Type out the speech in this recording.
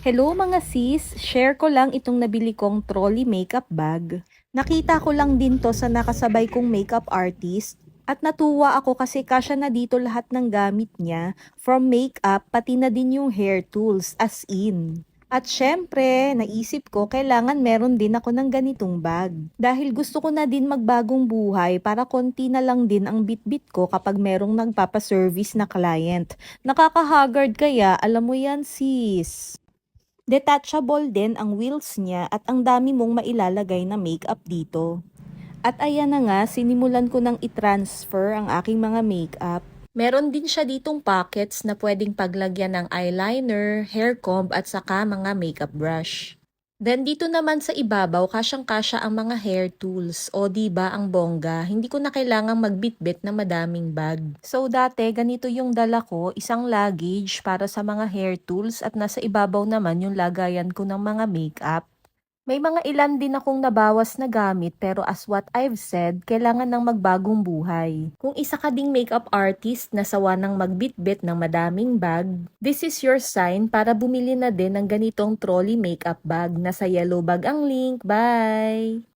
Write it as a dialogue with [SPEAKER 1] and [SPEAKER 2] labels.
[SPEAKER 1] Hello mga sis, share ko lang itong nabili kong trolley makeup bag. Nakita ko lang din to sa nakasabay kong makeup artist at natuwa ako kasi kasya na dito lahat ng gamit niya, from makeup pati na din yung hair tools as in. At syempre, naisip ko kailangan meron din ako ng ganitong bag. Dahil gusto ko na din magbagong buhay para konti na lang din ang bitbit ko kapag merong nagpapaservice na client. Nakaka-haggard kaya, alam mo yan sis. Detachable din ang wheels niya at ang dami mong mailalagay na makeup dito. At ayan na nga, sinimulan ko nang i-transfer ang aking mga makeup. Meron din siya ditong pockets na pwedeng paglagyan ng eyeliner, hair comb at saka mga makeup brush. Then dito naman sa ibabaw, kasyang-kasya ang mga hair tools. O di ba ang bongga, hindi ko na kailangang magbitbit na madaming bag. So dati, ganito yung dala ko, isang luggage para sa mga hair tools at nasa ibabaw naman yung lagayan ko ng mga makeup. May mga ilan din akong nabawas na gamit pero as what I've said, kailangan ng magbagong buhay. Kung isa ka ding makeup artist na sawa ng magbitbit ng madaming bag, this is your sign para bumili na din ng ganitong trolley makeup bag. Nasa yellow bag ang link. Bye!